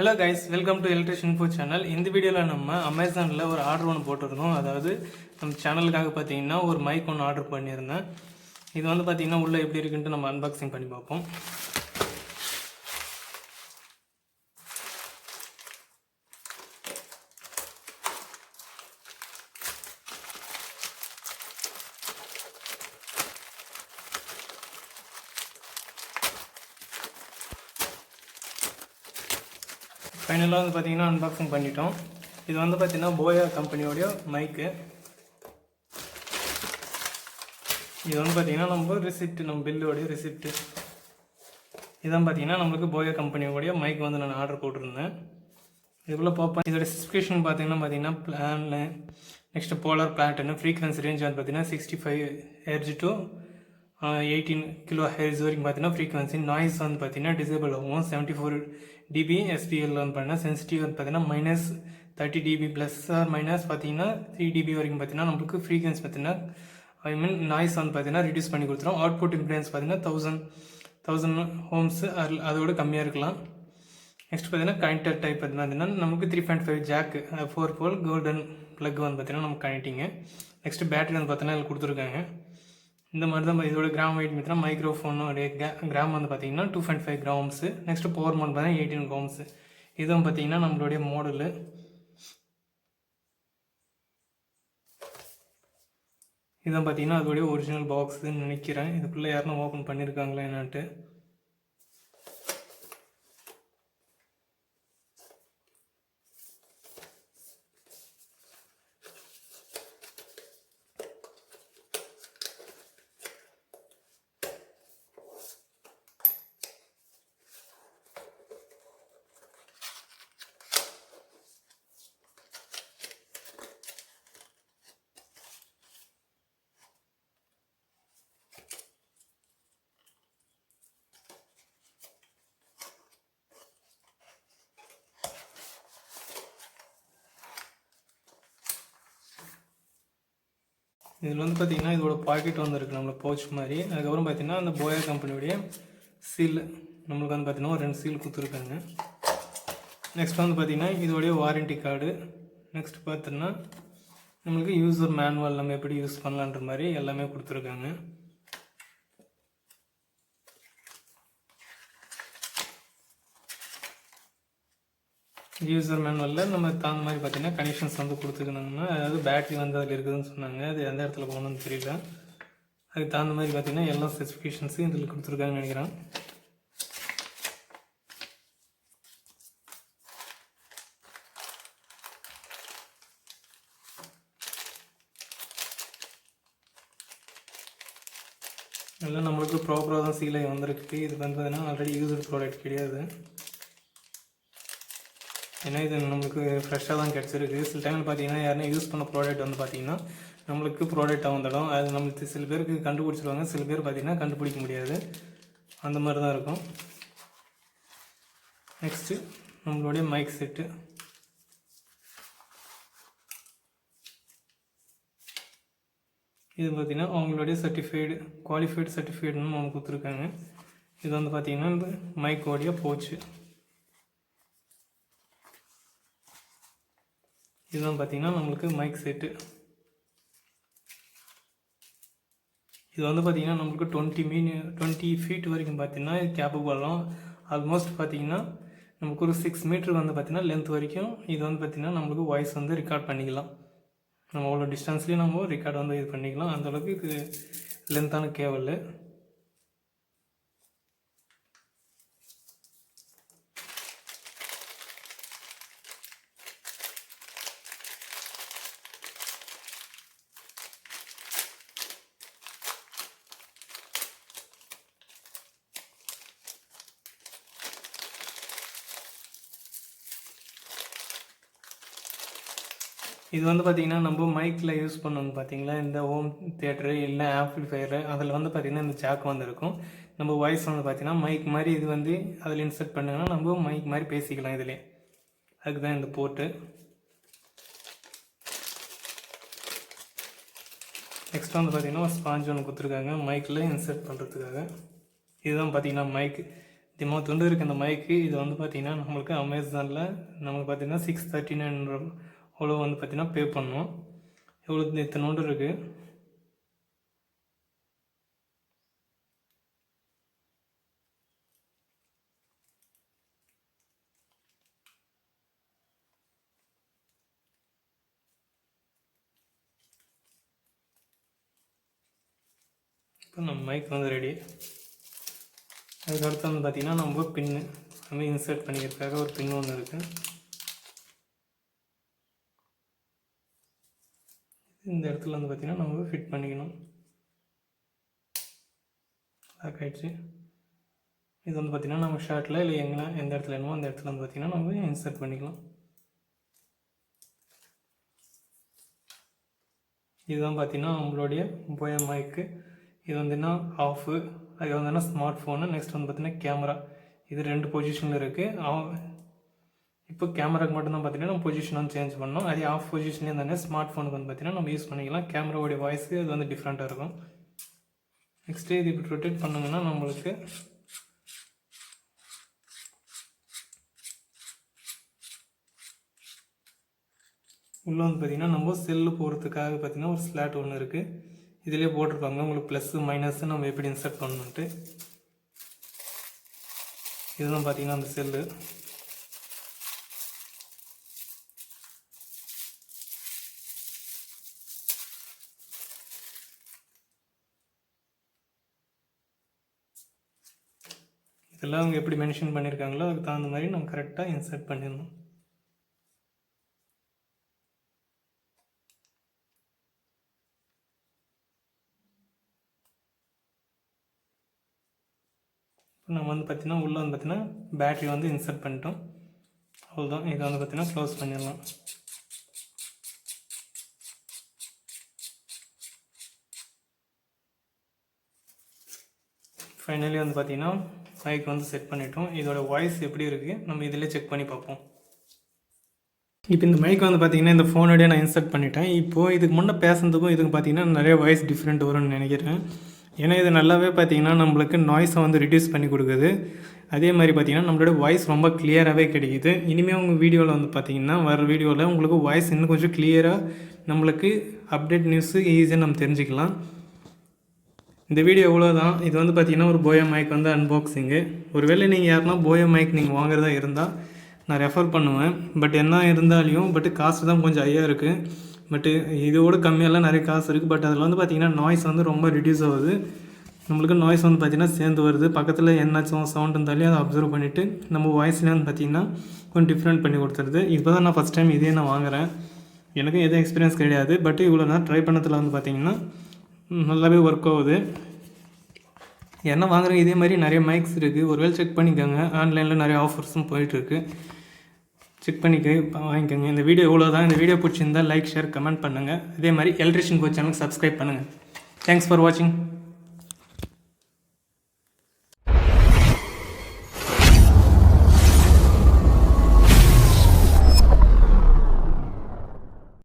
Hello guys, welcome to ElectricianInfo channel. இந்த வீடியோல நம்ம அமேசான்ல ஒரு ஆர்டர் ஒன்று போட்டிருந்தோம். அதாவது நம்ம சேனலுக்காக பார்த்தீங்கன்னா ஒரு மைக் ஒன்று ஆர்டர் பண்ணியிருந்தேன். இது வந்து பார்த்தீங்கன்னா உள்ள எப்படி இருக்குன்னு நம்ம அன்பாக்சிங் பண்ணி பார்ப்போம். ஃபைனலாக வந்து பார்த்தீங்கன்னா அன்பாக்சிங் பண்ணிட்டோம். இது வந்து பார்த்தீங்கன்னா போயா கம்பெனியோடைய மைக்கு. இது வந்து பார்த்தீங்கன்னா நம்ம ரிசிப்ட், நம்ம பில்லோடைய ரிசிப்ட். இதான் பார்த்தீங்கன்னா நம்மளுக்கு போயா கம்பெனியோடைய மைக் வந்து நான் ஆர்டர் போட்டிருந்தேன். இதுக்குள்ளே பார்ப்போம். இதோட ஸ்பெசிஃபிகேஷன் பார்த்தீங்கன்னா plan next polar pattern frequency range வந்து பார்த்தீங்கன்னா 65 Hz to 18 kHz வரைக்கும் பார்த்தீங்கன்னா ஃப்ரீக்வன்சி. நாய்ஸ் வந்து பார்த்தீங்கன்னா டிசேபிள் ஆகும். 74 dB SPL வந்து பார்த்தீங்கன்னா சென்சிட்டிவ் வந்து பார்த்தீங்கன்னா -30 dB ப்ளஸ் ஆர் மைனஸ் பார்த்தீங்கன்னா 3 dB வரைக்கும் பார்த்தீங்கன்னா நம்மளுக்கு ஃப்ரீக்வன்சி பார்த்தீங்கன்னா நாய்ஸ் வந்து பார்த்தீங்கன்னா ரிடியூஸ் பண்ணி கொடுத்துரும். அவுட்புட் இம்பிடன்ஸ் பார்த்தீங்கன்னா 1000 ohms அதோட கம்மியாக இருக்கலாம். நெக்ஸ்ட் பார்த்தீங்கன்னா கனெக்டர் டைப் பார்த்தீங்கன்னா நமக்கு 3.5 ஜாக் 4 போல் கோல்டன் ப்ளக் வந்து பார்த்தீங்கன்னா நம்ம கனெக்டிங்கு. நெக்ஸ்ட் பேட்டரி வந்து பார்த்தீங்கன்னா இதில் கொடுத்துருக்காங்க. இந்த மாதிரி தான் இதோட கிராம் வெயிட் பார்த்தீங்கன்னா மைக்ரோஃபோனோடைய கிராம் வந்து பார்த்தீங்கன்னா 2.5 grams. நெக்ஸ்ட் பவர் மோட் பார்த்தீங்கன்னா 18 ohms. இதுவும் பார்த்தீங்கன்னா நம்மளுடைய மாடலு. இதான் பார்த்தீங்கன்னா அதோடைய ஒரிஜினல் பாக்ஸுன்னு நினைக்கிறேன். இதுக்குள்ளே யாருன்னா ஓப்பன் பண்ணியிருக்காங்களா என்னான்ட்டு. இதில் வந்து பார்த்திங்கன்னா இதோட பாக்கெட் வந்துருக்கு நம்மளுக்கு பவுச் மாதிரி. அதுக்கப்புறம் பார்த்திங்கன்னா அந்த போயா கம்பெனியோடைய சீல் நம்மளுக்கு வந்து பார்த்திங்கன்னா ஒரு 2 சீல் கொடுத்துருக்காங்க. நெக்ஸ்ட் வந்து பார்த்திங்கன்னா இதோடைய வாரண்டி கார்டு. நெக்ஸ்ட் பார்த்தோன்னா நம்மளுக்கு யூசர் மேனுவல் நம்ம எப்படி யூஸ் பண்ணலான்ற மாதிரி எல்லாமே கொடுத்துருக்காங்க. யூசர் மேனுவலில் நம்ம தகுந்த மாதிரி பார்த்தீங்கன்னா கனெக்ஷன்ஸ் வந்து கொடுத்துக்கணுங்கன்னா, அதாவது பேட்டரி வந்து அதில் இருக்குதுன்னு சொன்னாங்க. அது எந்த இடத்துல போகணுன்னு தெரியல. அதுக்கு தகுந்த மாதிரி பார்த்தீங்கன்னா எல்லா ஸ்பெசிஃபிகேஷன்ஸும் இதில் கொடுத்துருக்காங்கன்னு நினைக்கிறேன். எல்லாம் நம்மளுக்கு ப்ராப்பராக தான் சீலாகி வந்திருக்கு. இது வந்து பார்த்தீங்கன்னா ஆல்ரெடி யூசர் ப்ராடக்ட் கிடையாது. ஏன்னா இது நம்மளுக்கு ஃப்ரெஷ்ஷாக தான் கிடச்சிருக்கு. சில டைமில் பார்த்தீங்கன்னா யாருன்னா யூஸ் பண்ண ப்ராடக்ட் வந்து பார்த்திங்கன்னா நம்மளுக்கு ப்ராடக்டாக வந்துடும். அது நம்மளுக்கு சில பேருக்கு கண்டுபிடிச்சிருவாங்க, சில பேர் பார்த்திங்கன்னா கண்டுபிடிக்க முடியாது. அந்த மாதிரி தான் இருக்கும். நெக்ஸ்ட்டு நம்மளுடைய மைக் செட்டு. இது பார்த்திங்கன்னா அவங்களுடைய குவாலிஃபைடு சர்டிஃபைடுன்னு அவங்க கொடுத்துருக்காங்க. இது வந்து பார்த்திங்கன்னா இந்த மைக்கோடைய போச்சு. இதுதான் பார்த்தீங்கன்னா நம்மளுக்கு மைக் செட்டு. இது வந்து பார்த்திங்கன்னா நம்மளுக்கு 20 feet வரைக்கும் பார்த்திங்கன்னா கேப்பபிளாகும். ஆல்மோஸ்ட் பார்த்திங்கன்னா நமக்கு ஒரு 6 meter வந்து பார்த்திங்கன்னா லென்த் வரைக்கும் இது வந்து பார்த்திங்கன்னா நம்மளுக்கு வாய்ஸ் வந்து ரெக்கார்ட் பண்ணிக்கலாம். நம்ம அவ்வளோ டிஸ்டன்ஸ்லேயும் நம்ம ரெக்கார்ட் வந்து இது பண்ணிக்கலாம். அந்தளவுக்கு இது லென்த்தான கேபிள். இது வந்து பார்த்திங்கன்னா நம்ம மைக்கில் யூஸ் பண்ணுவோங்க பார்த்திங்களா, இந்த ஹோம் தியேட்டரு இல்லை ஆம்ப்ளிஃபையரு, அதில் வந்து பார்த்திங்கன்னா இந்த ஜாக் வந்து இருக்கும். நம்ம வாய்ஸ் வந்து பார்த்திங்கன்னா மைக் மாதிரி இது வந்து அதில் இன்சர்ட் பண்ணுங்கன்னா நம்ம மைக் மாதிரி பேசிக்கலாம் இதிலே. அதுக்கு தான் இந்த போர்ட்டு. நெக்ஸ்ட் வந்து பார்த்திங்கன்னா ஒரு ஸ்பாஞ்ச் ஒன்று கொடுத்துருக்காங்க மைக்கில் இன்சர்ட் பண்ணுறதுக்காக. இதுதான் பார்த்திங்கன்னா மைக். திமா துண்டு இருக்குது இந்த மைக்கு. இது வந்து பார்த்திங்கன்னா நம்மளுக்கு அமேசானில் நமக்கு பார்த்திங்கன்னா 639 அவ்வளோ வந்து பார்த்திங்கன்னா பே பண்ணோம். எவ்வளோ இத்தனோண்டு இருக்குது. இப்போ நம்ம மைக் வந்து ரெடி. அதுக்கடுத்து வந்து பார்த்திங்கன்னா நம்ம பின்னு நம்ம இன்சர்ட் பண்ணிக்கிறதுக்காக ஒரு பின்னு ஒன்று இருக்குது. இந்த இடத்துல வந்து பார்த்திங்கன்னா நம்ம ஃபிட் பண்ணிக்கணும். லாக் ஆகிடுச்சு. இது வந்து பார்த்திங்கன்னா நம்ம ஷர்ட்டில் இல்லை எந்த இடத்துல வேணுமோ அந்த இடத்துல வந்து பார்த்திங்கன்னா நம்ம இன்சர்ட் பண்ணிக்கலாம். இதுதான் பார்த்திங்கன்னா நம்மளுடைய போயா மைக்கு. இது வந்துன்னா ஆஃபு, அது வந்துன்னா ஸ்மார்ட் ஃபோனு. நெக்ஸ்ட் வந்து பார்த்திங்கன்னா கேமரா. இது 2 பொசிஷனில் இருக்குது. இப்போ கேமராக்கு மட்டும்தான் பார்த்திங்கன்னா நம்ம பொசிஷன் வந்து சேஞ்ச் பண்ணோம். அதே ஆஃப் பொசிஷன்லேயே இருந்தாலே ஸ்மார்ட் ஃபோனுக்கு வந்து பார்த்திங்கன்னா நம்ம யூஸ் பண்ணிக்கலாம். கேமராவோடைய வாய்ஸு அது வந்து டிஃப்ரெண்ட்டாக இருக்கும். நெக்ஸ்ட்டு இது இப்படி ரொட்டேட் பண்ணிங்கன்னா நம்மளுக்கு உள்ளே வந்து பார்த்திங்கன்னா நம்ம செல்லு போகிறதுக்காக பார்த்திங்கன்னா ஒரு ஸ்லாட் ஒன்று இருக்குது. இதிலே போட்டிருப்பாங்க உங்களுக்கு ப்ளஸ்ஸு மைனஸ்ஸு நம்ம எப்படி இன்சர்ட் பண்ணணுன்ட்டு. இதுதான் பார்த்திங்கன்னா அந்த செல்லு. இதெல்லாம் அவங்க எப்படி மென்ஷன் பண்ணியிருக்காங்களோ அதுக்கு தகுந்த மாதிரி நம்ம கரெக்டாக இன்சர்ட் பண்ணிடணும். இப்போ நம்ம வந்து பார்த்திங்கன்னா உள்ளே வந்து பார்த்திங்கன்னா பேட்ரி வந்து இன்சர்ட் பண்ணிட்டோம். அவ்வளோதான். இதை வந்து பார்த்திங்கன்னா க்ளோஸ் பண்ணிடலாம். ஃபைனலி வந்து பார்த்திங்கன்னா மைக் வந்து செட் பண்ணிட்டோம். இதோட வாய்ஸ் எப்படி இருக்குது நம்ம இதிலே செக் பண்ணி பார்ப்போம். இப்போ இந்த மைக் வந்து பார்த்திங்கன்னா இந்த ஃபோனோடய நான் இன்சர்ட் பண்ணிட்டேன். இப்போது இதுக்கு முன்னே பேசுனதுக்கும் இதுக்கு பார்த்திங்கன்னா நிறைய வாய்ஸ் டிஃப்ரெண்ட் வரும்னு நினைக்கிறேன். ஏன்னா இது நல்லாவே பார்த்திங்கன்னா நம்மளுக்கு நாய்ஸை வந்து ரிடியூஸ் பண்ணி கொடுக்குது. அதே மாதிரி பார்த்திங்கன்னா நம்மளோட வாய்ஸ் ரொம்ப கிளியராகவே கிடைக்குது. இனிமேல் உங்கள் வீடியோவில் வந்து பார்த்திங்கன்னா வர வீடியோவில் உங்களுக்கு வாய்ஸ் இன்னும் கொஞ்சம் கிளியராக நம்மளுக்கு அப்டேட் நியூஸு ஈஸியாக நம்ம தெரிஞ்சுக்கலாம். இந்த வீடியோ எவ்வளோதான். இது வந்து பார்த்திங்கன்னா ஒரு போயா மைக் வந்து அன்பாக்சிங்கு. ஒருவேளை நீங்கள் யாருன்னா போயா மைக் நீங்கள் வாங்குறதா இருந்தால் நான் ரெஃபர் பண்ணுவேன். பட் என்ன இருந்தாலையும் காசு தான் கொஞ்சம் ஹையாக இருக்குது. இதோட கம்மியெல்லாம் நிறைய காசு இருக்குது. பட் அதில் வந்து பார்த்திங்கன்னா நாய்ஸ் வந்து ரொம்ப ரிடியூஸ் ஆகுது. நம்மளுக்கு நாய்ஸ் வந்து பார்த்திங்கன்னா சேர்ந்து வருது. பக்கத்தில் என்னாச்சும் சவுண்ட் இருந்தாலே அதை அப்சர்வ் பண்ணிவிட்டு நம்ம வாய்ஸ்லேயே வந்து பார்த்திங்கன்னா கொஞ்சம் டிஃப்ரெண்ட் பண்ணி கொடுத்துருது. இப்போ தான் நான் ஃபஸ்ட் டைம் இதே நான் வாங்குகிறேன். எனக்கும் எதுவும் எக்ஸ்பீரியன்ஸ் கிடையாது. பட் இவ்வளோ நான் ட்ரை பண்ணதில் வந்து பார்த்திங்கன்னா நல்லாவே ஒர்க் ஆகுது. என்ன வாங்குறேன் இதே மாதிரி நிறைய மைக்ஸ் இருக்குது. ஒருவேளை செக் பண்ணிக்கோங்க. ஆன்லைனில் நிறைய ஆஃபர்ஸும் போயிட்டுருக்கு. செக் பண்ணிக்க வாங்கிக்கோங்க. இந்த வீடியோ எவ்வளோ தான். இந்த வீடியோ பிடிச்சிருந்தால் லைக், ஷேர், கமெண்ட் பண்ணுங்கள். அதே மாதிரி எலக்ட்ரிஷியன் இன்ஃபோ சேனலுக்கு சப்ஸ்கிரைப் பண்ணுங்கள். தேங்க்ஸ் ஃபார் வாட்சிங்.